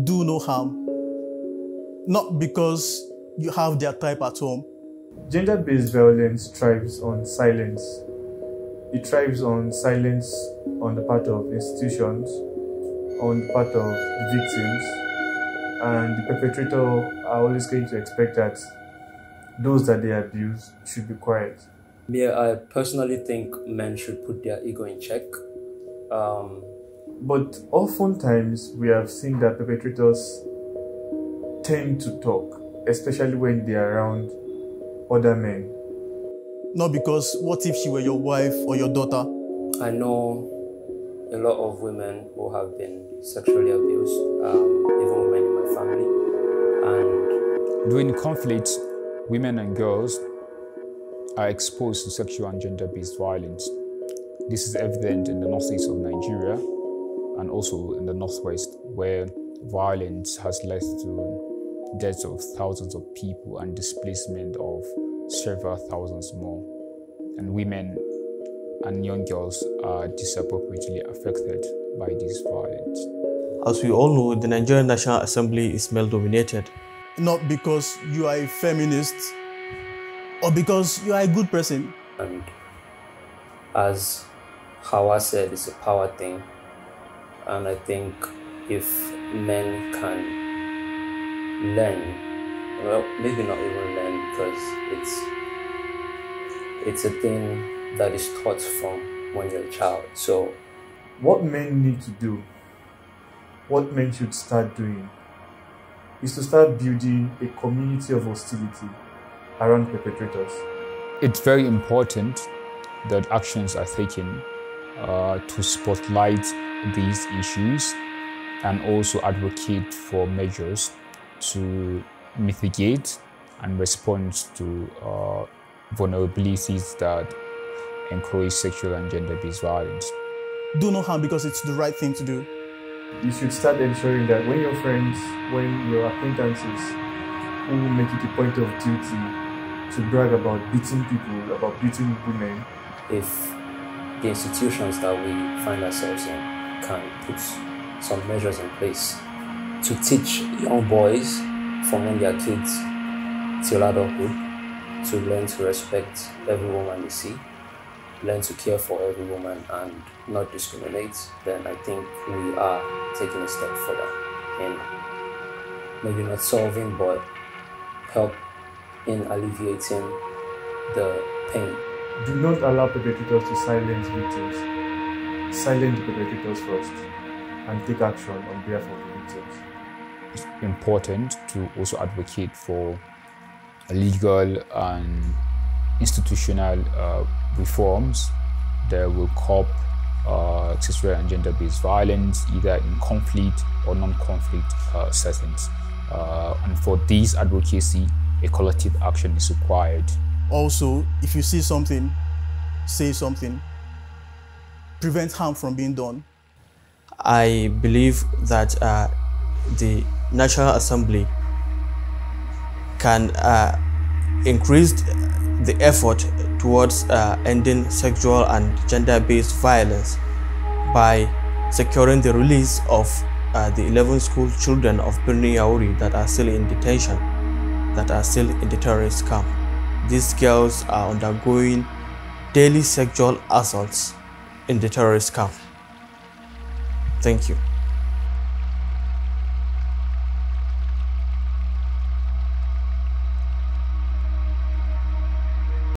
do no harm, not because you have their type at home. Gender-based violence thrives on silence. It thrives on silence on the part of institutions, on the part of the victims, and the perpetrator are always going to expect that those that they abuse should be quiet. Yeah, I personally think men should put their ego in check. But oftentimes we have seen that perpetrators tend to talk, especially when they are around other men. Not because what if she were your wife or your daughter? I know a lot of women who have been sexually abused, even women in my family. And during conflicts, women and girls are exposed to sexual and gender-based violence. This is evident in the northeast of Nigeria and also in the northwest, where violence has led to deaths of thousands of people and displacement of several thousands more. And women and young girls are disproportionately affected by this violence. As we all know, the Nigerian National Assembly is male-dominated. Not because you are a feminist or because you are a good person. And as Hawa said, it's a power thing. And I think if men can learn, well, maybe not even learn, because it's a thing that is taught from when you're a child. So what men need to do, what men should start doing, is to start building a community of hostility around perpetrators. It's very important that actions are taken to spotlight these issues and also advocate for measures to mitigate and respond to vulnerabilities that encourage sexual and gender-based violence. Do no harm because it's the right thing to do. You should start ensuring that when your friends, when your acquaintances who make it a point of duty to brag about beating people, about beating women, if the institutions that we find ourselves in can put some measures in place to teach young boys from when they are kids till adulthood to learn to respect every woman they see, learn to care for every woman and not discriminate, then I think we are taking a step further in maybe not solving but help in alleviating the pain. Do not allow perpetrators to silence victims. Silence the perpetrators first and take action on behalf of the victims. It's important to also advocate for legal and institutional reforms that will curb sexual and gender-based violence, either in conflict or non-conflict settings. And for this advocacy, a collective action is required. Also, if you see something, say something. Prevent harm from being done. I believe that the National Assembly can increase the effort towards ending sexual and gender-based violence by securing the release of the 11 school children of Birni Yauri that are still in detention, that are still in the terrorist camp. These girls are undergoing daily sexual assaults in the terrorist camp. Thank you.